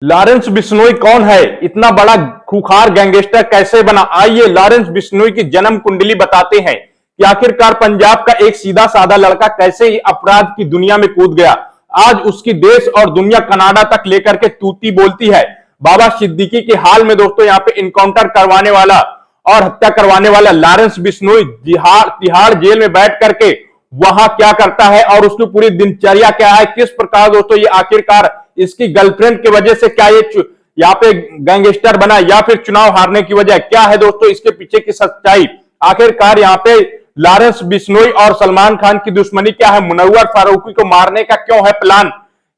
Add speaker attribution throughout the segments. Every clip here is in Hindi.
Speaker 1: लॉरेंस बिश्नोई कौन है? इतना बड़ा खूंखार गैंगस्टर कैसे बना? आइए लॉरेंस बिश्नोई की जन्म कुंडली बताते हैं कि आखिरकार पंजाब का एक सीधा साधा लड़का कैसे ही अपराध की दुनिया में कूद गया। आज उसकी देश और दुनिया कनाडा तक लेकर के तूती बोलती है। बाबा सिद्दीकी के हाल में दोस्तों यहाँ पे इनकाउंटर करवाने वाला और हत्या करवाने वाला लॉरेंस बिश्नोई तिहाड़ जेल में बैठ करके वहां क्या करता है और उसकी पूरी दिनचर्या क्या है, किस प्रकार दोस्तों ये आखिरकार इसकी गर्लफ्रेंड की वजह से क्या ये यहाँ पे गैंगस्टर बना या फिर चुनाव हारने की वजह क्या है दोस्तों, इसके पीछे की सच्चाई आखिरकार यहाँ पे लॉरेंस बिश्नोई और सलमान खान की दुश्मनी क्या है, मुनव्वर फारूकी को मारने का क्यों है प्लान,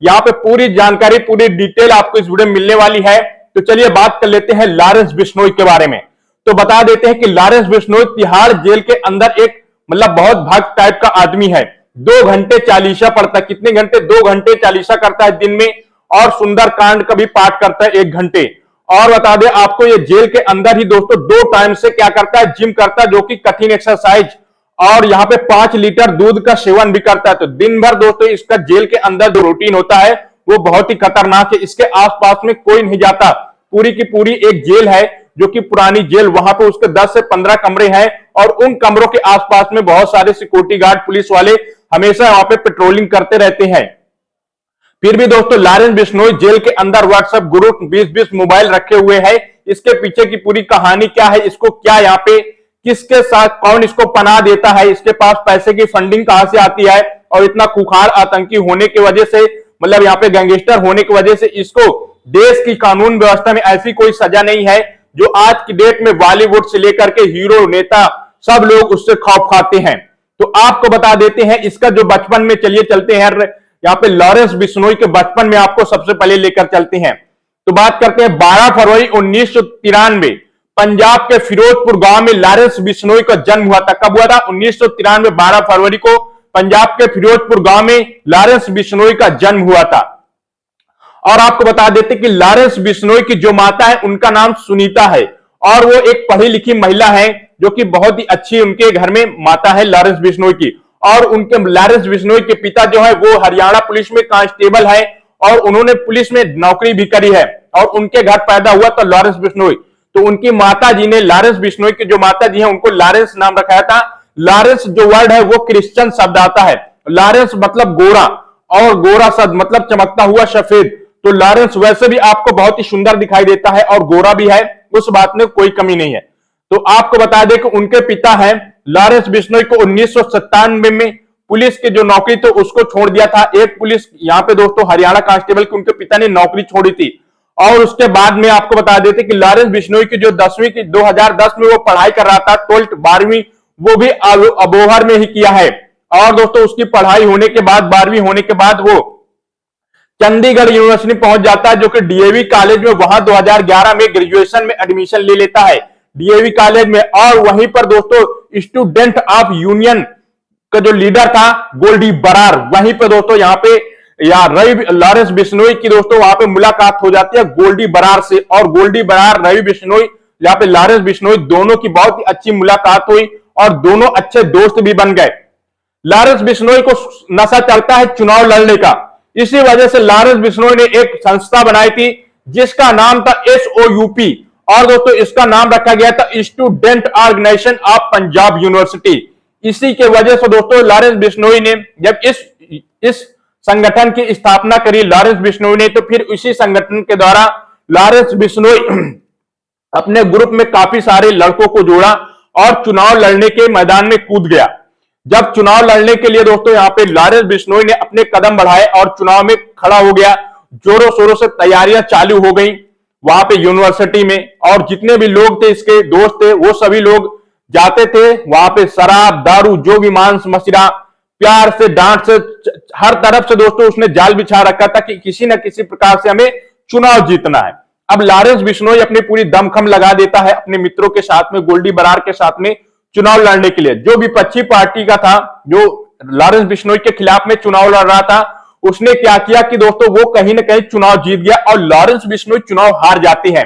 Speaker 1: यहाँ पे पूरी जानकारी पूरी डिटेल आपको इस वीडियो में मिलने वाली है। तो चलिए बात कर लेते हैं लॉरेंस बिश्नोई के बारे में। तो बता देते हैं कि लॉरेंस बिश्नोई तिहाड़ जेल के अंदर एक मतलब बहुत भक्त टाइप का आदमी है। 2 घंटे चालीसा पढ़ता है। कितने घंटे? 2 घंटे चालीसा करता है दिन में और सुंदर कांड का भी पाठ करता है 1 घंटे। और बता दें आपको ये जेल के अंदर ही दोस्तों 2 टाइम से क्या करता है, जिम करता है, जो कि कठिन एक्सरसाइज, और यहाँ पे 5 लीटर दूध का सेवन भी करता है। तो दिन भर दोस्तों इसका जेल के अंदर जो रूटीन होता है वो बहुत ही खतरनाक है। इसके आसपास में कोई नहीं जाता। पूरी की पूरी एक जेल है जो कि पुरानी जेल, वहां पे उसके 10 से 15 कमरे हैं और उन कमरों के आसपास में बहुत सारे सिक्योरिटी गार्ड पुलिस वाले हमेशा वहां पे पेट्रोलिंग करते रहते हैं। फिर भी दोस्तों लॉरेंस बिश्नोई जेल के अंदर व्हाट्सएप ग्रुप 20-20 मोबाइल रखे हुए हैं। इसके पीछे की पूरी कहानी क्या है, इसको क्या यहाँ पे किसके साथ कौन इसको पनाह देता है, इसके पास पैसे की फंडिंग कहां से आती है, और इतना खुखार आतंकी होने की वजह से मतलब यहाँ पे गैंगस्टर होने की वजह से इसको देश की कानून व्यवस्था में ऐसी कोई सजा नहीं है जो आज की डेट में बॉलीवुड से लेकर के हीरो नेता सब लोग उससे खौफ खाते हैं। तो आपको बता देते हैं इसका जो बचपन में, चलिए चलते हैं यहाँ पे लॉरेंस बिश्नोई के बचपन में आपको सबसे पहले लेकर चलते हैं। तो बात करते हैं 12 फरवरी 1993 पंजाब के फिरोजपुर गांव में लॉरेंस बिश्नोई का जन्म हुआ था। कब हुआ था? 1993 12 फरवरी को पंजाब के फिरोजपुर गांव में लॉरेंस बिश्नोई का जन्म हुआ था। और आपको बता देते कि लॉरेंस बिश्नोई की जो माता है उनका नाम सुनीता है और वो एक पढ़ी लिखी महिला है जो कि बहुत ही अच्छी उनके घर में माता है लॉरेंस बिश्नोई की। और उनके लॉरेंस बिश्नोई के पिता जो है वो हरियाणा पुलिस में कांस्टेबल है और उन्होंने पुलिस में नौकरी भी करी है और उनके घर पैदा हुआ था लॉरेंस बिश्नोई। तो उनकी माता जी ने, लॉरेंस बिश्नोई की जो माता जी है उनको लॉरेंस नाम रखाया था। लॉरेंस जो वर्ड है वो क्रिश्चियन शब्द आता है। लॉरेंस मतलब गोरा और गोरा शब्द मतलब चमकता हुआ सफेद। तो लॉरेंस वैसे भी आपको बहुत ही सुंदर दिखाई देता है और गोरा भी है, उस बात में कोई कमी नहीं है। तो आपको बता दें कि उनके पिता हैं लॉरेंस बिश्नोई को 1997 में पुलिस की जो नौकरी तो उसको छोड़ दिया था। एक पुलिस यहाँ पे दोस्तों हरियाणा कांस्टेबल की उनके पिता ने नौकरी छोड़ी थी। और उसके बाद में आपको बता देते कि लॉरेंस बिश्नोई की जो 10वीं की 2010 में वो पढ़ाई कर रहा था, 12वीं वो भी अबोहर में ही किया है। और दोस्तों उसकी पढ़ाई होने के बाद 12वीं होने के बाद वो चंडीगढ़ यूनिवर्सिटी पहुंच जाता है जो कि डीएवी कॉलेज में वहां 2011 में ग्रेजुएशन में एडमिशन ले लेता है डीएवी कॉलेज में। और वहीं पर दोस्तों स्टूडेंट ऑफ यूनियन का जो लीडर था गोल्डी बरार, वहीं पर दोस्तों यहाँ पे या रवि लॉरेंस बिश्नोई की दोस्तों वहां पे मुलाकात हो जाती है गोल्डी बरार से। और गोल्डी बरार रवि बिश्नोई यहाँ पे लॉरेंस बिश्नोई दोनों की बहुत ही अच्छी मुलाकात हुई और दोनों अच्छे दोस्त भी बन गए। लॉरेंस बिश्नोई को नशा चलता है चुनाव लड़ने का। इसी वजह से लॉरेंस बिश्नोई ने एक संस्था बनाई थी जिसका नाम था SOUP और दोस्तों इसका नाम रखा गया था student organisation of Punjab university. इसी के वजह से दोस्तों लॉरेंस बिश्नोई ने जब इस संगठन की स्थापना करी लॉरेंस बिश्नोई ने, तो फिर इसी संगठन के द्वारा लॉरेंस बिश्नोई अपने ग्रुप में काफी सारे लड़कों को जोड़ा और चुनाव लड़ने के मैदान में कूद गया। जब चुनाव लड़ने के लिए दोस्तों यहाँ पे लॉरेंस बिश्नोई ने अपने कदम बढ़ाए और चुनाव में खड़ा हो गया, जोरों शोरों से तैयारियां चालू हो गई वहां पे यूनिवर्सिटी में। और जितने भी लोग थे इसके दोस्त थे वो सभी लोग जाते थे वहां पे, शराब दारू जो भी मांस मदिरा प्यार से डांट से हर तरफ से दोस्तों उसने जाल बिछा रखा था कि किसी न किसी प्रकार से हमें चुनाव जीतना है। अब लॉरेंस बिश्नोई अपनी पूरी दमखम लगा देता है अपने मित्रों के साथ में, गोल्डी बरार के साथ में चुनाव लड़ने के लिए। जो विपक्षी पार्टी का था जो लॉरेंस बिश्नोई के खिलाफ में चुनाव लड़ रहा था, उसने क्या किया कि दोस्तों वो कहीं ना कहीं चुनाव जीत गया और लॉरेंस बिश्नोई चुनाव हार जाते हैं।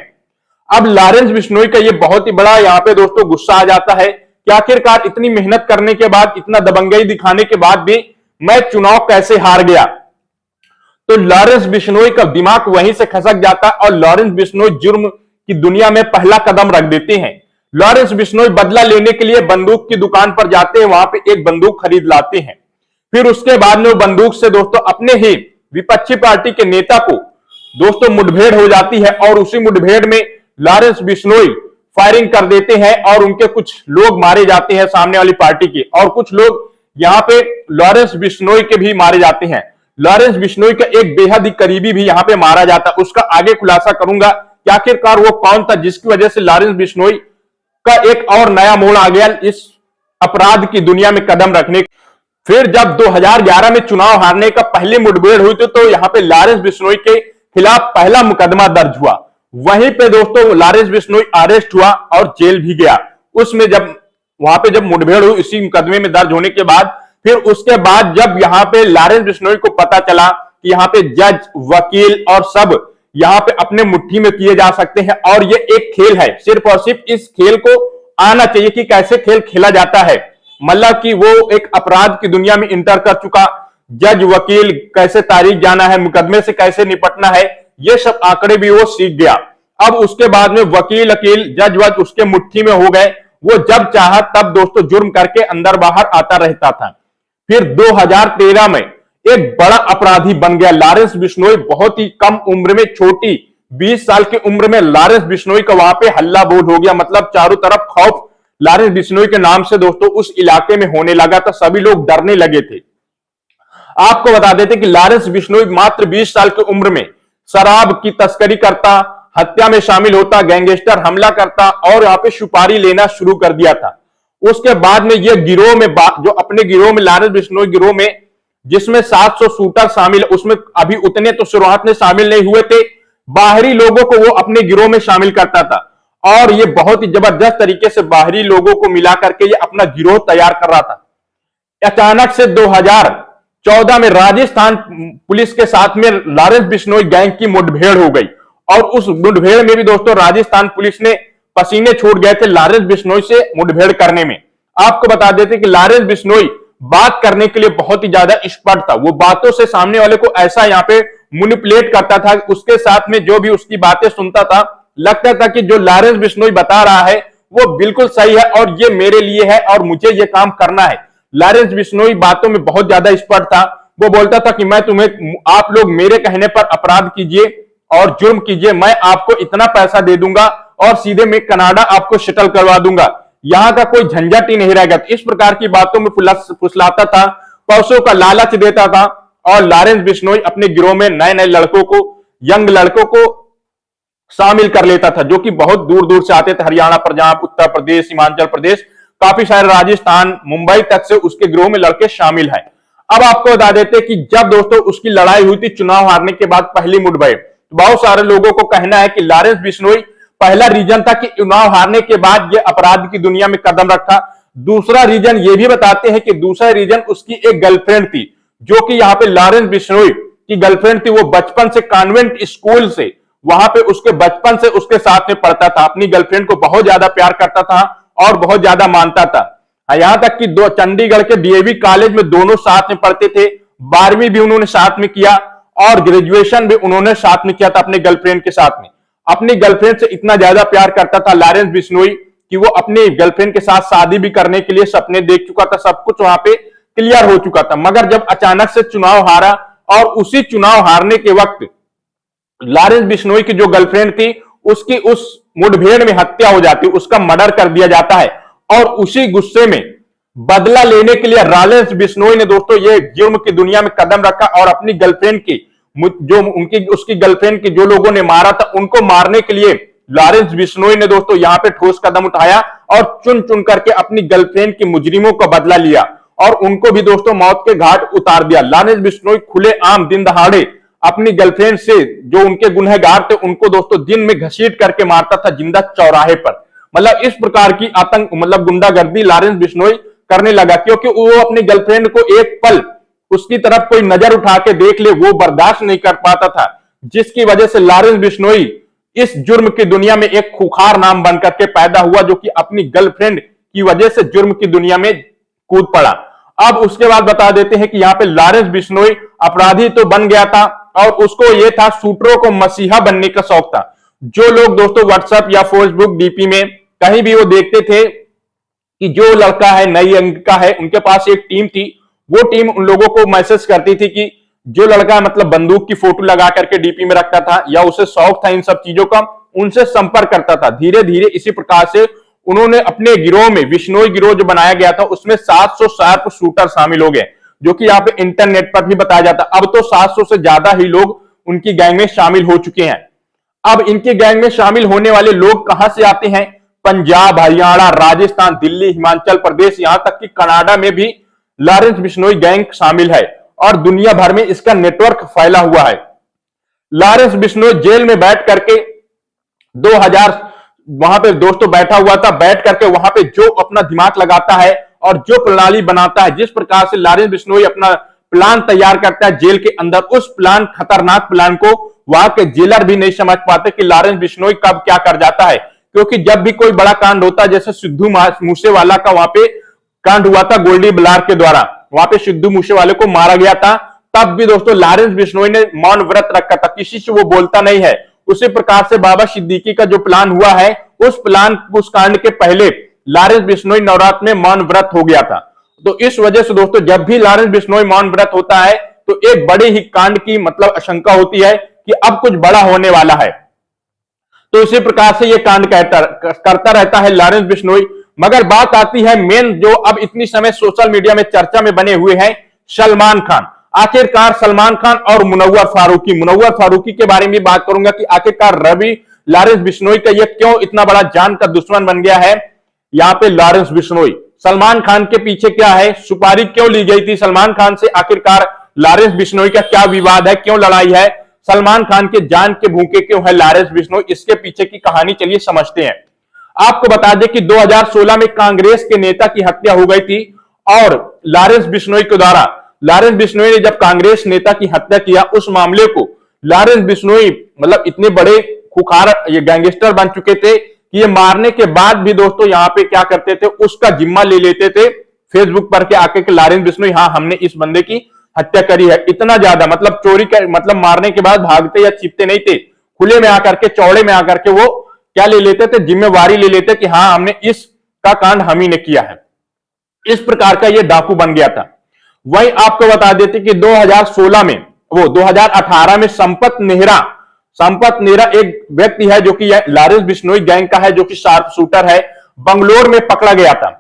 Speaker 1: अब लॉरेंस बिश्नोई का ये बहुत ही बड़ा यहाँ पे दोस्तों गुस्सा आ जाता है कि आखिरकार इतनी मेहनत करने के बाद, इतना दबंगई दिखाने के बाद भी मैं चुनाव कैसे हार गया। तो लॉरेंस बिश्नोई का दिमाग वहीं से खसक जाता है और लॉरेंस बिश्नोई जुर्म की दुनिया में पहला कदम रख देते हैं। लॉरेंस बिश्नोई बदला लेने के लिए बंदूक की दुकान पर जाते हैं, वहां पे एक बंदूक खरीद लाते हैं। फिर उसके बाद में वो बंदूक से दोस्तों अपने ही विपक्षी पार्टी के नेता को दोस्तों मुठभेड़ हो जाती है और उसी मुठभेड़ में लॉरेंस बिश्नोई फायरिंग कर देते हैं और उनके कुछ लोग मारे जाते हैं सामने वाली पार्टी के, और कुछ लोग यहां पे लॉरेंस बिश्नोई के भी मारे जाते हैं। लॉरेंस बिश्नोई का एक बेहद ही करीबी भी यहां पे मारा जाता है। उसका आगे खुलासा करूंगा कि आखिरकार वो कौन था जिसकी वजह से लॉरेंस बिश्नोई का एक और नया मोड़ आ गया इस अपराध की दुनिया में कदम रखने। फिर जब 2011 में चुनाव हारने का पहली मुठभेड़ हुई थी तो यहां पे लॉरेंस बिश्नोई के खिलाफ पहला मुकदमा दर्ज हुआ। वहीं पे दोस्तों लॉरेंस बिश्नोई अरेस्ट हुआ और जेल भी गया। उसमें जब वहां पे जब मुठभेड़ हुई इसी मुकदमे में दर्ज होने के बाद, फिर उसके बाद जब यहां पे लॉरेंस बिश्नोई को पता चला कि यहां पे जज, वकील और सब यहां पे अपने मुट्ठी में किए जा सकते हैं और ये एक खेल है, सिर्फ और सिर्फ इस खेल को आना चाहिए कि कैसे खेल खेला जाता है। मतलब कि वो एक अपराध की दुनिया में इंटर कर चुका, जज वकील कैसे तारीख जाना है, मुकदमे से कैसे निपटना है, ये सब आंकड़े भी वो सीख गया। अब उसके बाद में वकील अकील जज वज उसके मुट्ठी में हो गए, वो जब चाहा तब दोस्तों जुर्म करके अंदर बाहर आता रहता था। फिर 2013 में एक बड़ा अपराधी बन गया लॉरेंस बिश्नोई। बहुत ही कम उम्र में, छोटी 20 साल की उम्र में लॉरेंस बिश्नोई का वहां पे हल्ला बोल हो गया। मतलब चारों तरफ खौफ लॉरेंस बिश्नोई के नाम से दोस्तों उस इलाके में होने लगा था, सभी लोग डरने लगे थे। आपको बता देते कि लॉरेंस बिश्नोई मात्र 20 साल की उम्र में शराब की तस्करी करता, हत्या में शामिल होता, गैंगस्टर हमला करता और यहाँ पे सुपारी लेना शुरू कर दिया था। उसके बाद में ये गिरोह में जो अपने गिरोह में लॉरेंस बिश्नोई गिरोह में जिसमें 700 शूटर शामिल, उसमें अभी उतने तो शुरुआत में शामिल नहीं हुए थे, बाहरी लोगों को वो अपने गिरोह में शामिल करता था और ये बहुत ही जबरदस्त तरीके से बाहरी लोगों को मिला करके ये अपना गिरोह तैयार कर रहा था। अचानक से 2014 में राजस्थान पुलिस के साथ में लॉरेंस बिश्नोई गैंग की मुठभेड़ हो गई और उस मुठभेड़ में भी दोस्तों राजस्थान पुलिस ने पसीने छोड़ गए थे लॉरेंस बिश्नोई से मुठभेड़ करने में। आपको बता देते कि लॉरेंस बिश्नोई बात करने के लिए बहुत ही ज्यादा एक्सपर्ट था। वो बातों से सामने वाले को ऐसा यहाँ पे मैनिपुलेट करता था, उसके साथ में जो भी उसकी बातें सुनता था लगता था कि जो लॉरेंस बिश्नोई बता रहा है वो बिल्कुल सही है और ये मेरे लिए है और मुझे ये काम करना है। लॉरेंस बिश्नोई बातों में बहुत ज्यादा एक्सपर्ट था। वो बोलता था कि मैं तुम्हें, आप लोग मेरे कहने पर अपराध कीजिए और जुर्म कीजिए, मैं आपको इतना पैसा दे दूंगा और सीधे मैं कनाडा आपको शटल करवा दूंगा, यहां का कोई झंझट ही नहीं रहेगा। इस प्रकार की बातों में फुसलाता था, पैसों का लालच देता था और लॉरेंस बिश्नोई अपने गिरोह में नए नए लड़कों को, यंग लड़कों को शामिल कर लेता था जो कि बहुत दूर दूर से आते थे। हरियाणा, पंजाब, उत्तर प्रदेश, हिमाचल प्रदेश, काफी सारे राजस्थान, मुंबई तक से उसके गिरोह में लड़के शामिल हैं। अब आपको बता देते कि जब दोस्तों उसकी लड़ाई हुई थी चुनाव हारने के बाद पहली मुठभेड़, बहुत सारे लोगों को कहना है कि लॉरेंस बिश्नोई पहला रीजन था कि चुनाव हारने के बाद यह अपराध की दुनिया में कदम रखा। दूसरा रीजन ये भी बताते हैं कि दूसरा रीजन उसकी एक गर्लफ्रेंड थी जो कि यहाँ पे लॉरेंस बिश्नोई की गर्लफ्रेंड थी। वो बचपन से कॉन्वेंट स्कूल से, वहां पे उसके बचपन से उसके साथ में पढ़ता था, अपनी गर्लफ्रेंड को बहुत ज्यादा प्यार करता था और बहुत ज्यादा मानता था। यहां तक कि दो चंडीगढ़ के डीएवी कॉलेज में दोनों साथ में पढ़ते थे, 12वीं भी उन्होंने साथ में किया और ग्रेजुएशन भी उन्होंने साथ में किया था अपने गर्लफ्रेंड के साथ में। अपनी गर्लफ्रेंड से इतना ज्यादा प्यार करता था लॉरेंस बिश्नोई कि वो अपनी गर्लफ्रेंड के साथ शादी भी करने के लिए सपने देख चुका था, सब कुछ वहां पे क्लियर हो चुका था। मगर जब अचानक से चुनाव हारा और उसी चुनाव हारने के वक्त लॉरेंस बिश्नोई की जो गर्लफ्रेंड थी उसकी उस मुठभेड़ में हत्या हो जाती, उसका मर्डर कर दिया जाता है और उसी गुस्से में बदला लेने के लिए लॉरेंस बिश्नोई ने दोस्तों ये जुर्म की दुनिया में कदम रखा और अपनी गर्लफ्रेंड की, जो उनकी उसकी गर्लफ्रेंड की जो लोगों ने मारा था उनको मारने के लिए लॉरेंस बिश्नोई ने दोस्तों यहां पे ठोस कदम उठाया और चुन चुन करके अपनी गर्लफ्रेंड की मुजरिमों का बदला लिया और उनको भी दोस्तों मौत के घाट उतार दिया। लॉरेंस बिश्नोई खुलेआम दिन दहाड़े अपनी गर्लफ्रेंड से जो उनके गुनहगार थे उनको दोस्तों दिन में घसीट करके मारता था जिंदा चौराहे पर। मतलब इस प्रकार की आतंक, मतलब गुंडागर्दी लॉरेंस बिश्नोई करने लगा क्योंकि वो अपनी गर्लफ्रेंड को एक पल उसकी तरफ कोई नजर उठा के देख ले वो बर्दाश्त नहीं कर पाता था, जिसकी वजह से लॉरेंस बिश्नोई इस जुर्म की दुनिया में एक खूंखार नाम बनकर के पैदा हुआ जो कि अपनी गर्लफ्रेंड की वजह से जुर्म की दुनिया में कूद पड़ा। अब उसके बाद बता देते हैं कि यहाँ पे लॉरेंस बिश्नोई अपराधी तो बन गया था और उसको ये था शूटरों को मसीहा बनने का शौक था। जो लोग दोस्तों व्हाट्सएप या फेसबुक डीपी में कहीं भी वो देखते थे कि जो लड़का है नई अंक का है, उनके पास एक टीम थी, वो टीम उन लोगों को मैसेज करती थी कि जो लड़का मतलब बंदूक की फोटो लगा करके डीपी में रखता था या उसे शौक था इन सब चीजों का, उनसे संपर्क करता था। धीरे धीरे इसी प्रकार से उन्होंने अपने गिरोह में, बिश्नोई गिरोह जो बनाया गया था उसमें 700 शार्प शूटर शामिल हो गए, जो कि यहाँ पे इंटरनेट पर भी बताया जाता। अब तो 700 से ज्यादा ही लोग उनकी गैंग में शामिल हो चुके हैं। अब इनकी गैंग में शामिल होने वाले लोग कहां से आते हैं? पंजाब, हरियाणा, राजस्थान, दिल्ली, हिमाचल प्रदेश, यहां तक कि कनाडा में भी लॉरेंस बिश्नोई गैंग शामिल है और दुनिया भर में इसका नेटवर्क फैला हुआ है। लॉरेंस बिश्नोई जेल में बैठ करके 2000 वहां पे दोस्तों बैठा हुआ था, बैठ करके वहां पे जो अपना दिमाग लगाता है और जो प्रणाली बनाता है, जिस प्रकार से लॉरेंस बिश्नोई अपना प्लान तैयार करता है जेल के अंदर, उस प्लान, खतरनाक प्लान को वहां के जेलर भी नहीं समझ पाते कि लॉरेंस बिश्नोई कब क्या कर जाता है। क्योंकि जब भी कोई बड़ा कांड होता है, जैसे सिद्धू मूसेवाला का वहां पे कांड हुआ था गोल्डी बलार के द्वारा, वहां पे सिद्धू मूसेवाले को मारा गया था, तब भी दोस्तों लॉरेंस बिश्नोई ने मौन व्रत रखा था, किसी से वो बोलता नहीं है। उसी प्रकार से बाबा सिद्दीकी का जो प्लान हुआ है, उस कांड के पहले लॉरेंस बिश्नोई नवरात्र में मौन व्रत हो गया था। तो इस वजह से दोस्तों जब भी लॉरेंस बिश्नोई मौन व्रत होता है तो एक बड़े ही कांड की मतलब आशंका होती है कि अब कुछ बड़ा होने वाला है। तो इसी प्रकार से ये कांड करता रहता है लॉरेंस बिश्नोई। मगर बात आती है मेन, जो अब इतनी समय सोशल मीडिया में चर्चा में बने हुए हैं, सलमान खान। आखिरकार सलमान खान और मुनव्वर फारूकी के बारे में बात करूंगा कि आखिरकार रवि लॉरेंस बिश्नोई का ये क्यों इतना बड़ा जान का दुश्मन बन गया है। यहाँ पे लॉरेंस बिश्नोई, सलमान खान के पीछे क्या है, सुपारी क्यों ली गई थी सलमान खान से, आखिरकार लॉरेंस बिश्नोई का क्या विवाद है, क्यों लड़ाई है, सलमान खान के जान के भूखे क्यों है लॉरेंस बिश्नोई, इसके पीछे की कहानी चलिए समझते हैं। आपको बता दें कि 2016 में कांग्रेस के नेता की हत्या हो गई थी और लॉरेंस बिश्नोई के द्वारा, लॉरेंस बिश्नोई ने जब कांग्रेस नेता की हत्या किया, उस मामले को लॉरेंस बिश्नोई मतलब इतने बड़े खुखार ये गैंगस्टर बन चुके थे कि ये मारने के बाद भी दोस्तों यहाँ पे क्या करते थे, उसका जिम्मा ले लेते थे फेसबुक पर के आके कि लॉरेंस बिश्नोई, हाँ हमने इस बंदे की हत्या करी है। इतना ज्यादा मतलब चोरी कर मतलब मारने के बाद भागते या छिपते नहीं थे, खुले में आकर के, चौड़े में आकर के वो क्या ले लेते थे, जिम्मेवारी ले लेते कि हाँ हमने इसका कांड हम ही ने किया है। इस प्रकार का ये डाकू बन गया था। वहीं आपको बता देते कि 2016 में, वो 2018 में संपत नेहरा एक व्यक्ति है जो कि लॉरेंस बिश्नोई गैंग का है, जो कि शार्प शूटर है, बंगलोर में पकड़ा गया था।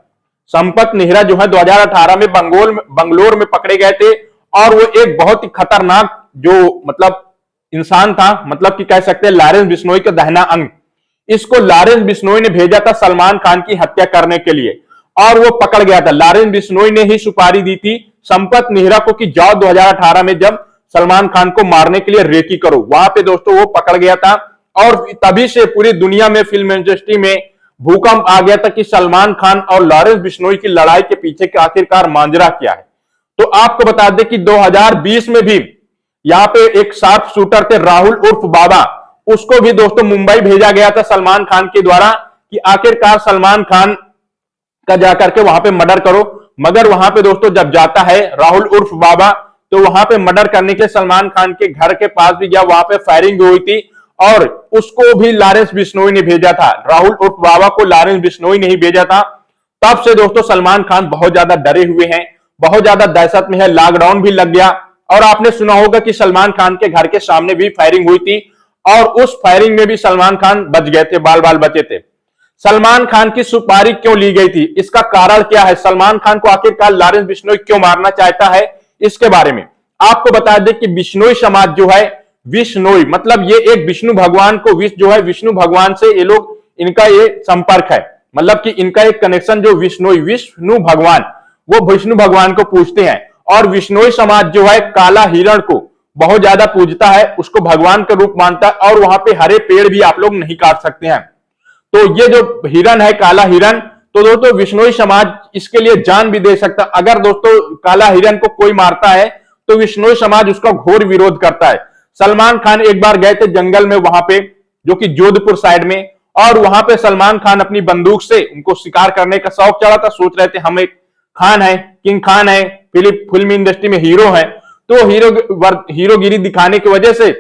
Speaker 1: संपत नेहरा जो है 2018 में बंगलोर में पकड़े गए थे और वो एक बहुत ही खतरनाक जो मतलब इंसान था, मतलब कि कह सकते हैं लॉरेंस बिश्नोई का दाहिना अंग। इसको लॉरेंस बिश्नोई ने भेजा था सलमान खान की हत्या करने के लिए और वो पकड़ गया था। लॉरेंस बिश्नोई ने ही सुपारी दी थी संपत नेहरा को कि जाओ 2018 में जब सलमान खान को मारने के लिए रेकी करो, वहां पे दोस्तों वो पकड़ गया था। और तभी से पूरी दुनिया में, फिल्म इंडस्ट्री में भूकंप आ गया था कि सलमान खान और लॉरेंस बिश्नोई की लड़ाई के पीछे के आखिरकार मांजरा क्या है। तो आपको बता दें कि 2020 में भी यहाँ पे एक शार्प शूटर थे राहुल उर्फ बाबा, उसको भी दोस्तों मुंबई भेजा गया था सलमान खान के द्वारा कि आखिरकार सलमान खान का जाकर के वहां पे मर्डर करो। मगर वहां पे दोस्तों जब जाता है राहुल उर्फ बाबा, तो वहां पे मर्डर करने के सलमान खान के घर के पास भी गया, वहां पे फायरिंग हुई थी और उसको भी लॉरेंस बिश्नोई ने भेजा था। राहुल उर्फ बाबा को लॉरेंस बिश्नोई ने ही भेजा था। तब से दोस्तों सलमान खान बहुत ज्यादा डरे हुए हैं, बहुत ज्यादा दहशत में है। लॉकडाउन भी लग गया और आपने सुना होगा कि सलमान खान के घर के सामने भी फायरिंग हुई थी और उस फायरिंग में भी सलमान खान बच गए थे, बाल बाल बचे थे। सलमान खान की सुपारी क्यों ली गई थी, इसका कारण क्या है, सलमान खान को आखिरकार लॉरेंस बिश्नोई क्यों मारना चाहता है, इसके बारे में आपको बता दें कि बिश्नोई समाज जो है, विष्णोई मतलब ये एक विष्णु भगवान को, जो है विष्णु भगवान से ये लोग, इनका ये संपर्क है, मतलब कि इनका एक कनेक्शन जो विष्णोई, विष्णु भगवान, वो विष्णु भगवान को पूजते हैं। और विष्णोई समाज जो है काला हिरण को बहुत ज्यादा पूजता है, उसको भगवान का रूप मानता है और वहां पे हरे पेड़ भी आप लोग नहीं काट सकते हैं। तो ये जो हिरण है काला हिरण, तो दोस्तों विष्णोई समाज इसके लिए जान भी दे सकता। अगर दोस्तों काला हिरण को कोई मारता है तो विष्णोई समाज उसका घोर विरोध करता है। सलमान खान एक बार गए थे जंगल में, वहां पे जो कि जोधपुर साइड में, और वहां पे सलमान खान अपनी बंदूक से, उनको शिकार करने का शौक चढ़ा था, सोच रहे थे हम एक खान है किंग खान है, फिल्म इंडस्ट्री में हीरो है, तो हीरोगिरी दिखाने की वजह से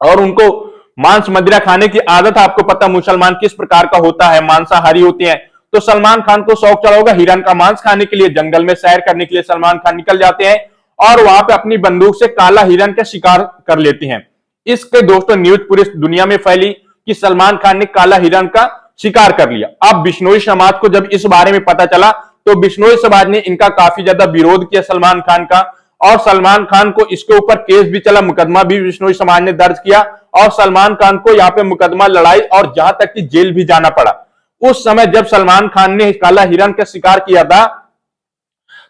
Speaker 1: और उनको मांस मदिरा खाने की आदत है। आपको पता मुसलमान किस प्रकार का होता है, मांसाहारी होते हैं। तो सलमान खान को शौक चढ़ा होगा हिरन का मांस खाने के लिए, जंगल में सैर करने के लिए सलमान खान निकल जाते हैं और वहां पे अपनी बंदूक से काला हिरन का शिकार कर लेते हैं। इसके दोस्तों न्यूज पूरी दुनिया में फैली कि सलमान खान ने काला हिरन का शिकार कर लिया। अब बिश्नोई समाज को जब इस बारे में पता चला तो बिश्नोई समाज ने इनका काफी ज्यादा विरोध किया सलमान खान का, और सलमान खान को इसके ऊपर केस भी चला, मुकदमा भी बिश्नोई समाज ने दर्ज किया और सलमान खान को यहाँ पे मुकदमा लड़ाई और जहां तक कि जेल भी जाना पड़ा। उस समय जब सलमान खान ने काला हिरन का शिकार किया था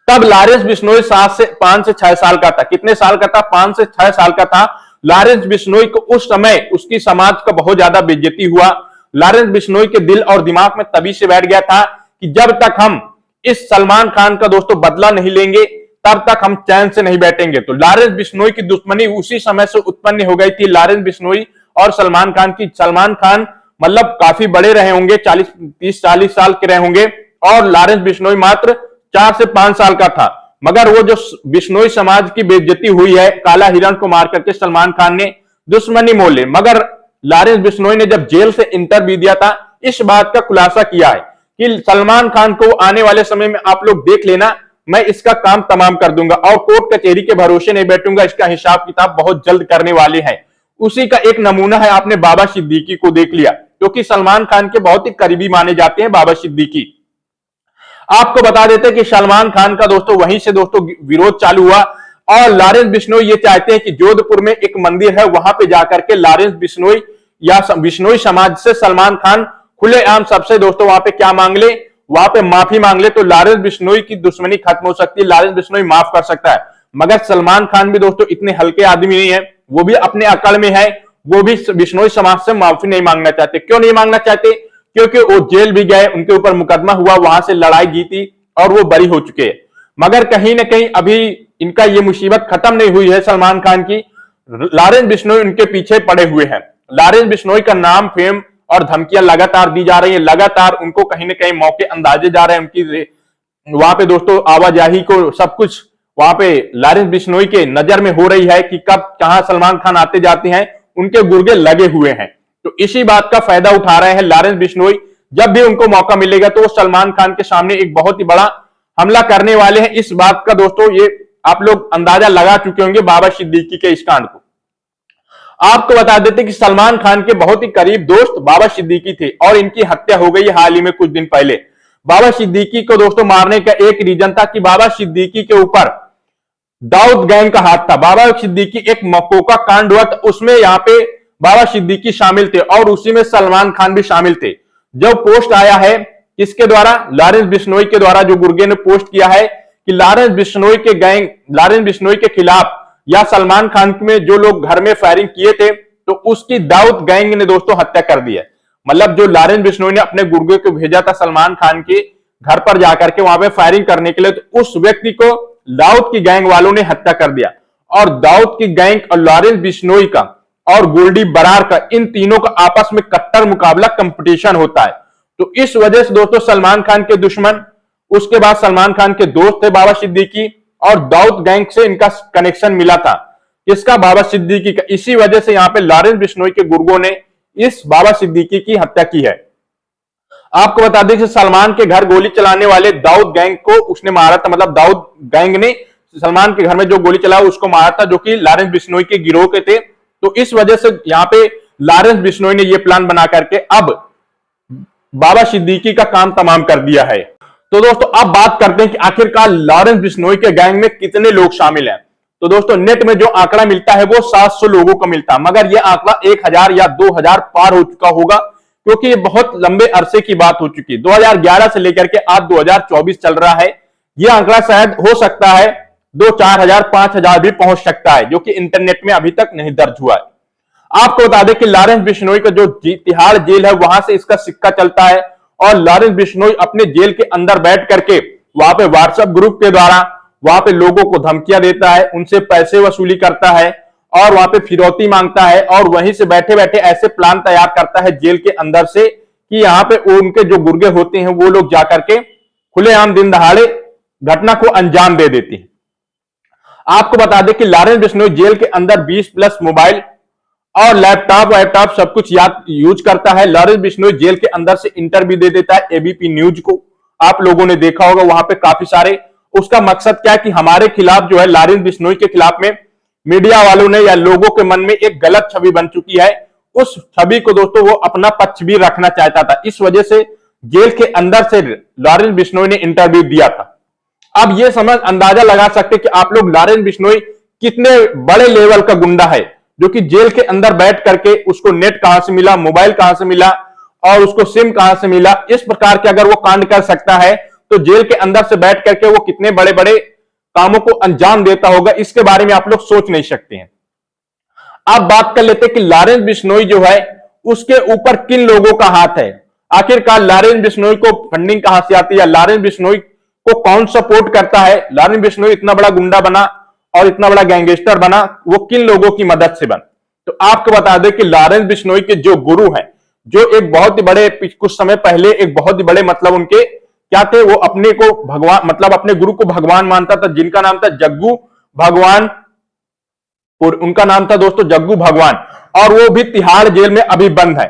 Speaker 1: तब लॉरेंस बिश्नोई 5 से 6 साल का था। कितने साल का था? 5 से 6 साल का था। लॉरेंस बिश्नोई को उस समय उसकी समाज का बहुत ज्यादा बेइज्जती हुआ। लॉरेंस बिश्नोई के दिल और दिमाग में तभी से बैठ गया था कि जब तक हम इस सलमान खान का दोस्तों बदला नहीं लेंगे तब तक हम चैन से नहीं बैठेंगे। तो लॉरेंस बिश्नोई की दुश्मनी उसी समय से उत्पन्न हो गई थी, लॉरेंस बिश्नोई और सलमान खान की। सलमान खान मतलब काफी बड़े रहे होंगे, 30-40 साल के रहे होंगे और लॉरेंस बिश्नोई मात्र 4 से 5 साल का था। मगर वो जो बिश्नोई समाज की बेइज्जती हुई है, काला हिरन को मार करके सलमान खान ने दुश्मनी मोल ली। मगर लॉरेंस बिश्नोई ने जब जेल से इंटरव्यू दिया था इस बात का खुलासा किया है कि सलमान खान को आने वाले समय में आप लोग देख लेना, मैं इसका काम तमाम कर दूंगा और कोर्ट कचहरी के भरोसे नहीं बैठूंगा, इसका हिसाब किताब बहुत जल्द करने वाले हैं। उसी का एक नमूना है, आपने बाबा सिद्दीकी को देख लिया, क्योंकि सलमान खान के बहुत ही करीबी माने जाते हैं बाबा सिद्दीकी। आपको बता देते हैं कि सलमान खान का दोस्तों वहीं से दोस्तों विरोध चालू हुआ और लॉरेंस बिश्नोई ये चाहते हैं कि जोधपुर में एक मंदिर है वहां पे जाकर के लॉरेंस बिश्नोई या बिश्नोई समाज से सलमान खान खुलेआम सबसे दोस्तों वहां पे क्या मांग ले, वहां पे माफी मांग ले, तो लॉरेंस बिश्नोई की दुश्मनी खत्म हो सकती है, लॉरेंस बिश्नोई माफ कर सकता है। मगर सलमान खान भी दोस्तों इतने हल्के आदमी नहीं है, वो भी अपने अकड़ में है, वो भी बिश्नोई समाज से माफी नहीं मांगना चाहते। क्यों नहीं मांगना चाहते? क्योंकि वो जेल भी गए, उनके ऊपर मुकदमा हुआ, वहां से लड़ाई जीती और वो बरी हो चुके हैं। मगर कहीं ना कहीं अभी इनका ये मुसीबत खत्म नहीं हुई है सलमान खान की, लॉरेंस बिश्नोई उनके पीछे पड़े हुए हैं। लॉरेंस बिश्नोई का नाम, फेम और धमकियां लगातार दी जा रही है, लगातार उनको कहीं ना कहीं मौके अंदाजे जा रहे हैं उनकी वहां पे दोस्तों आवाजाही को, सब कुछ वहां पे लॉरेंस बिश्नोई के नजर में हो रही है कि कब कहां सलमान खान आते जाते हैं, उनके गुर्गे लगे हुए हैं। तो इसी बात का फायदा उठा रहे हैं लॉरेंस बिश्नोई। जब भी उनको मौका मिलेगा तो वो सलमान खान के सामने एक बहुत ही बड़ा हमला करने वाले हैं। इस बात का दोस्तों ये आप लोग अंदाजा लगा चुके होंगे बाबा सिद्दीकी के इस कांड को। आपको बता देते कि सलमान खान के बहुत ही करीब दोस्त बाबा सिद्दीकी थे और इनकी हत्या हो गई हाल ही में कुछ दिन पहले। बाबा सिद्दीकी को दोस्तों मारने का एक रीजन था कि बाबा सिद्दीकी के ऊपर दाऊद गैंग का हाथ था। बाबा सिद्दीकी एक मकोका कांड हुआ, उसमें यहाँ पे बाबा सिद्दीकी शामिल थे और उसी में सलमान खान भी शामिल थे। जब पोस्ट आया है किसके द्वारा, लॉरेंस बिश्नोई के द्वारा, जो गुर्गे ने पोस्ट किया है कि लॉरेंस बिश्नोई के गैंग, लॉरेंस बिश्नोई के खिलाफ या सलमान खान में जो लोग घर में फायरिंग किए थे तो उसकी दाऊद गैंग ने दोस्तों हत्या कर दी है। मतलब जो लॉरेंस बिश्नोई ने अपने गुर्गे को भेजा था सलमान खान के घर पर जाकर के वहां पे फायरिंग करने के लिए, तो उस व्यक्ति को दाऊद की गैंग वालों ने हत्या कर दिया। और दाऊद की गैंग और लॉरेंस बिश्नोई का और गोल्डी बरार का, इन तीनों का आपस में कट्टर मुकाबला, कंपटीशन होता है। तो इस वजह से दोस्तों सलमान खान के दुश्मन, उसके बाद सलमान खान के दोस्त थे बाबा सिद्दीकी और दाऊद गैंग से इनका कनेक्शन मिला था, इसका बाबा सिद्दीकी का। इसी वजह से यहां पे लॉरेंस बिश्नोई के गुर्गों ने इस बाबा सिद्दीकी की हत्या की है। आपको बता दें कि सलमान के घर गोली चलाने वाले दाऊद गैंग को उसने मारा था, मतलब दाऊद गैंग ने सलमान के घर में जो गोली चलाया उसको मारा था, जो कि लॉरेंस बिश्नोई के गिरोह के थे। तो इस वजह से यहां पे लॉरेंस बिश्नोई ने यह प्लान बना करके अब बाबा सिद्दीकी का काम तमाम कर दिया है। तो दोस्तों अब बात करते हैं कि आखिरकार लॉरेंस बिश्नोई के गैंग में कितने लोग शामिल हैं। तो दोस्तों नेट में जो आंकड़ा मिलता है वो 700 लोगों को मिलता है, मगर यह आंकड़ा 1000 या 2000 पार हो चुका होगा, क्योंकि ये बहुत लंबे अरसे की बात हो चुकी है। 2011 से लेकर के आज 2024 चल रहा है। यह आंकड़ा शायद हो सकता है 2-4 हजार 5 हजार भी पहुंच सकता है, जो कि इंटरनेट में अभी तक नहीं दर्ज हुआ है। आपको बता दें कि लॉरेंस बिश्नोई का जो तिहाड़ जेल है वहां से इसका सिक्का चलता है और लॉरेंस बिश्नोई अपने जेल के अंदर बैठ करके वहां पे व्हाट्सएप ग्रुप के द्वारा वहां पे लोगों को धमकियां देता है, उनसे पैसे वसूली करता है और वहां पे फिरौती मांगता है और वहीं से बैठे बैठे ऐसे प्लान तैयार करता है जेल के अंदर से कि यहाँ पे उनके जो गुर्गे होते हैं वो लोग जाकर के खुलेआम दिन दहाड़े घटना को अंजाम दे देती है। आपको बता दें कि लॉरेंस बिश्नोई जेल के अंदर 20 प्लस मोबाइल और लैपटॉप सब कुछ यूज करता है। लॉरेंस बिश्नोई जेल के अंदर से इंटरव्यू दे देता है एबीपी न्यूज को, आप लोगों ने देखा होगा वहां पे काफी सारे। उसका मकसद क्या है कि हमारे खिलाफ जो है लॉरेंस बिश्नोई के खिलाफ में मीडिया वालों ने या लोगों के मन में एक गलत छवि बन चुकी है, उस छवि को दोस्तों वो अपना पक्ष भी रखना चाहता था। इस वजह से जेल के अंदर से लॉरेंस बिश्नोई ने इंटरव्यू दिया था। अब ये समझ अंदाजा लगा सकते कि आप लोग लॉरेंस बिश्नोई कितने बड़े लेवल का गुंडा है, जो कि जेल के अंदर बैठ करके उसको नेट कहां से मिला, मोबाइल कहां से मिला और उसको सिम कहां से मिला, इस प्रकार के अगर वो कांड कर सकता है तो जेल के अंदर से बैठ करके वो कितने बड़े बड़े कामों को अंजाम देता होगा, इसके बारे में आप लोग सोच नहीं सकते हैं। आप बात कर लेते हैं कि लॉरेंस बिश्नोई जो है उसके ऊपर किन लोगों का हाथ है। आखिरकार लॉरेंस बिश्नोई को फंडिंग कहां से आती है, लॉरेंस बिश्नोई को कौन सपोर्ट करता है, लॉरेंस बिश्नोई इतना बड़ा गुंडा बना और इतना बड़ा गैंगस्टर बना, वो किन लोगों की मदद से बना। तो आपको बता दें कि लॉरेंस बिश्नोई के जो गुरु हैं, जो एक बहुत ही बड़े कुछ समय पहले एक बहुत ही बड़े मतलब उनके क्या थे, वो अपने को भगवान मतलब अपने गुरु को भगवान मानता था, जिनका नाम था जग्गू भगवान, और उनका नाम था दोस्तों जग्गू भगवान, और वो भी तिहाड़ जेल में अभी बंद है।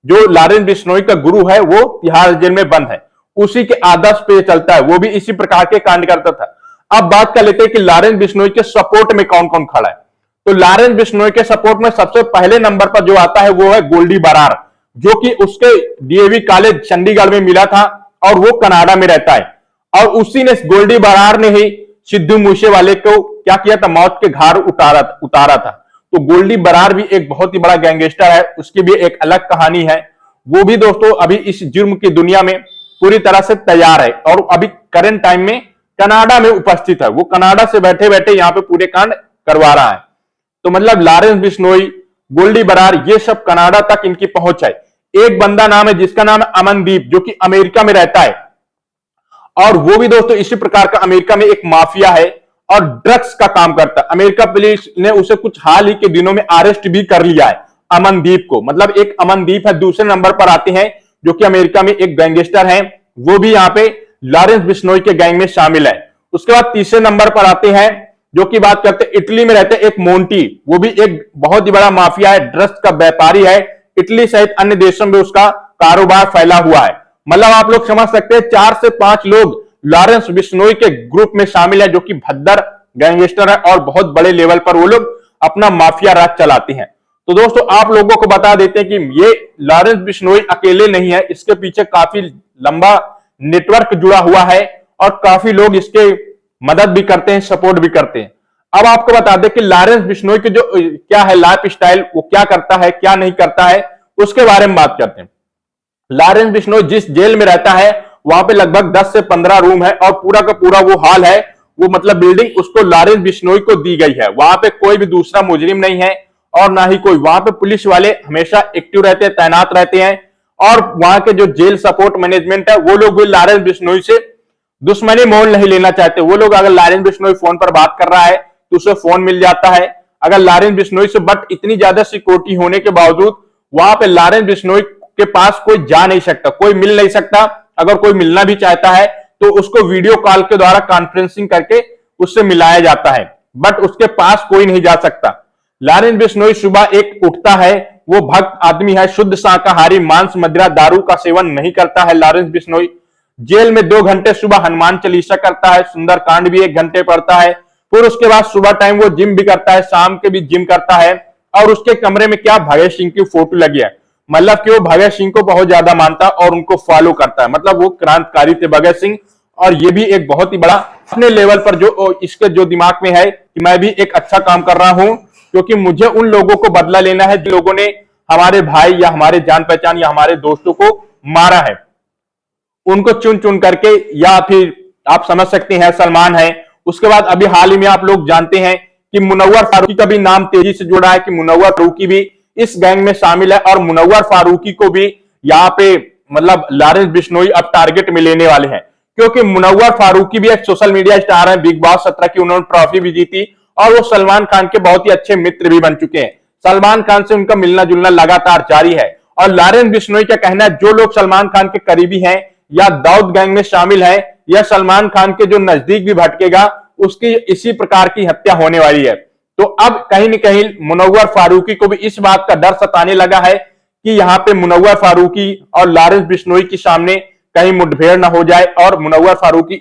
Speaker 1: जो लॉरेंस बिश्नोई का गुरु है वो तिहाड़ जेल में बंद है, उसी के आदर्श पे चलता है, वो भी इसी प्रकार के कांड करता था। अब बात कर लेते हैं कि लॉरेंस बिश्नोई के सपोर्ट में कौन कौन खड़ा है। तो लॉरेंस बिश्नोई के सपोर्ट में सबसे पहले नंबर पर जो आता है वो है गोल्डी बरार, जो कि उसके डीएवी कॉलेज चंडीगढ़ में मिला था और वो कनाडा में रहता है। और उसी ने गोल्डी बरार ने ही सिद्धू मूसेवाले को क्या किया था, मौत के घाट उतारा था। तो गोल्डी बरार भी एक बहुत ही बड़ा गैंगस्टर है, उसकी भी एक अलग कहानी है। वो भी दोस्तों अभी इस जुर्म की दुनिया में पूरी तरह से तैयार है और अभी करंट टाइम में कनाडा में उपस्थित है। वो कनाडा से बैठे बैठे यहां पे पूरे कांड करवा रहा है। तो मतलब लॉरेंस बिश्नोई, गोल्डी बरार, ये सब कनाडा तक इनकी पहुंच है। एक बंदा नाम है जिसका नाम है अमनदीप, जो कि अमेरिका में रहता है, और वो भी दोस्तों इसी प्रकार का अमेरिका में एक माफिया है और ड्रग्स का काम करता है। अमेरिका पुलिस ने उसे कुछ हाल ही के दिनों में अरेस्ट भी कर लिया है, अमनदीप को। मतलब एक अमनदीप है, दूसरे नंबर पर आते हैं जो कि अमेरिका में एक गैंगस्टर है, वो भी यहाँ पे लॉरेंस बिश्नोई के गैंग में शामिल है। उसके बाद तीसरे नंबर पर आते हैं जो कि बात करते हैं इटली में रहते एक मोंटी, वो भी एक बहुत ही बड़ा माफिया है, ड्रग्स का व्यापारी है। इटली सहित अन्य देशों में उसका कारोबार फैला हुआ है। मतलब आप लोग समझ सकते हैं 4 से 5 लोग लॉरेंस बिश्नोई के ग्रुप में शामिल है, जो कि भद्दर गैंगस्टर है और बहुत बड़े लेवल पर वो लोग अपना माफिया राज चलाते हैं। तो दोस्तों आप लोगों को बता देते हैं कि ये लॉरेंस बिश्नोई अकेले नहीं है, इसके पीछे काफी लंबा नेटवर्क जुड़ा हुआ है और काफी लोग इसके मदद भी करते हैं, सपोर्ट भी करते हैं। अब आपको बता दें कि लॉरेंस बिश्नोई की जो क्या है लाइफ स्टाइल, वो क्या करता है क्या नहीं करता है, उसके बारे में बात करते हैं। लॉरेंस बिश्नोई जिस जेल में रहता है वहां पे लगभग 10 से 15 रूम है और पूरा का पूरा वो हॉल है, वो मतलब बिल्डिंग उसको लॉरेंस बिश्नोई को दी गई है। वहां पे कोई भी दूसरा मुजरिम नहीं है और ना ही कोई, वहां पे पुलिस वाले हमेशा एक्टिव रहते हैं, तैनात रहते हैं। और वहां के जो जेल सपोर्ट मैनेजमेंट है वो लोग भी लॉरेंस बिश्नोई से दुश्मनी मोल नहीं लेना चाहते। वो लोग अगर लॉरेंस बिश्नोई फोन पर बात कर रहा है तो उसे फोन मिल जाता है। अगर लॉरेंस बिश्नोई से, बट इतनी ज्यादा सिक्योरिटी होने के बावजूद वहां पे लॉरेंस बिश्नोई के पास कोई जा नहीं सकता, कोई मिल नहीं सकता। अगर कोई मिलना भी चाहता है तो उसको वीडियो कॉल के द्वारा कॉन्फ्रेंसिंग करके उससे मिलाया जाता है, बट उसके पास कोई नहीं जा सकता। लॉरेंस बिश्नोई सुबह एक उठता है, वो भक्त आदमी है, शुद्ध शाकाहारी, मांस मदिरा दारू का सेवन नहीं करता है। लॉरेंस बिश्नोई जेल में 2 घंटे सुबह हनुमान चालीसा करता है, सुंदर कांड भी 1 घंटे पढ़ता है। फिर उसके बाद सुबह टाइम वो जिम भी करता है, शाम के भी जिम करता है। और उसके कमरे में क्या भगत सिंह की फोटो लगी है, मतलब कि वो भगत सिंह को बहुत ज्यादा मानता और उनको फॉलो करता है। मतलब वो क्रांतिकारी थे भगत सिंह। और ये भी एक बहुत ही बड़ा अपने लेवल पर जो इसके जो दिमाग में है कि मैं भी एक अच्छा काम कर रहा हूं, क्योंकि मुझे उन लोगों को बदला लेना है जिन लोगों ने हमारे भाई या हमारे जान पहचान या हमारे दोस्तों को मारा है, उनको चुन चुन करके। या फिर आप समझ सकते हैं सलमान है। उसके बाद अभी हाल ही में आप लोग जानते हैं कि मुनव्वर फारूकी का भी नाम तेजी से जुड़ा है, कि मुनव्वर फारूकी भी इस गैंग में शामिल है। और मुनव्वर फारूकी को भी यहाँ पे मतलब लॉरेंस बिश्नोई अब टारगेट में लेने वाले हैं, क्योंकि मुनव्वर फारूकी भी एक सोशल मीडिया स्टार है। बिग बॉस 17 की उन्होंने ट्रॉफी भी जीती और वो सलमान खान के बहुत ही अच्छे मित्र भी बन चुके हैं। सलमान खान से उनका मिलना जुलना लगातार जारी है। और लॉरेंस बिश्नोई का कहना है जो लोग सलमान खान के करीबी हैं या दाऊद गैंग में शामिल हैं या सलमान खान के जो नजदीक भी भटकेगा उसकी इसी प्रकार की हत्या होने वाली है। तो अब कहीं न कहीं मुनव्वर फारूकी को भी इस बात का डर सताने लगा है कि यहाँ पे मुनव्वर फारूकी और लॉरेंस बिश्नोई के सामने कहीं मुठभेड़ ना हो जाए और मुनव्वर फारूकी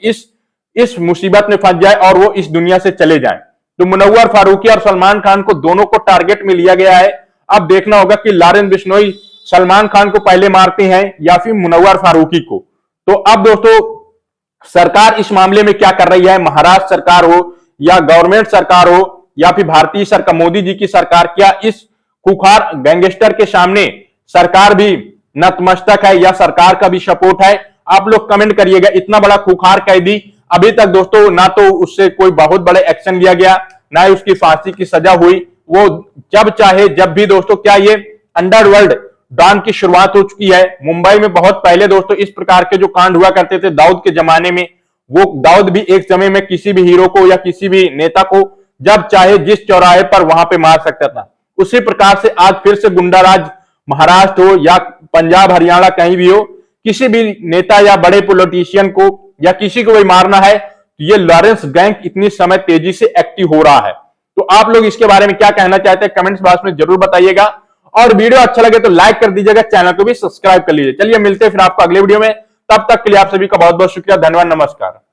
Speaker 1: इस मुसीबत में फंस जाए और वो इस दुनिया से चले जाए। तो मुनव्वर फारूकी और सलमान खान को दोनों को टारगेट में लिया गया है। अब देखना होगा कि लॉरेंस बिश्नोई सलमान खान को पहले मारते हैं या फिर मुनव्वर फारूकी को। तो अब दोस्तों सरकार इस मामले में क्या कर रही है, महाराष्ट्र सरकार हो या गवर्नमेंट सरकार हो या फिर भारतीय सरकार, मोदी जी की सरकार, क्या इस खूंखार गैंगस्टर के सामने सरकार भी नतमस्तक है या सरकार का भी सपोर्ट है? आप लोग कमेंट करिएगा। इतना बड़ा खूंखार कैदी अभी तक दोस्तों ना तो उससे कोई बहुत बड़े एक्शन लिया गया, ना ही उसकी फांसी की सजा हुई। वो जब चाहे जब भी दोस्तों, क्या ये अंडरवर्ल्ड डॉन की शुरुआत हो चुकी है? मुंबई में बहुत पहले दोस्तों इस प्रकार के जो कांड हुआ करते थे दाऊद के जमाने में, वो दाऊद भी एक समय में किसी भी हीरो को या किसी भी नेता को जब चाहे जिस चौराहे पर वहां पे मार सकता था। उसी प्रकार से आज फिर से गुंडाराज महाराष्ट्र हो या पंजाब हरियाणा कहीं भी हो, किसी भी नेता या बड़े पॉलिटिशियन को या किसी को भी मारना है तो ये लॉरेंस गैंग इतनी समय तेजी से एक्टिव हो रहा है। तो आप लोग इसके बारे में क्या कहना चाहते हैं कमेंट्स बॉक्स में जरूर बताइएगा, और वीडियो अच्छा लगे तो लाइक कर दीजिएगा, चैनल को भी सब्सक्राइब कर लीजिए। चलिए मिलते हैं फिर आपको अगले वीडियो में, तब तक के लिए आप सभी का बहुत बहुत शुक्रिया, धन्यवाद, नमस्कार।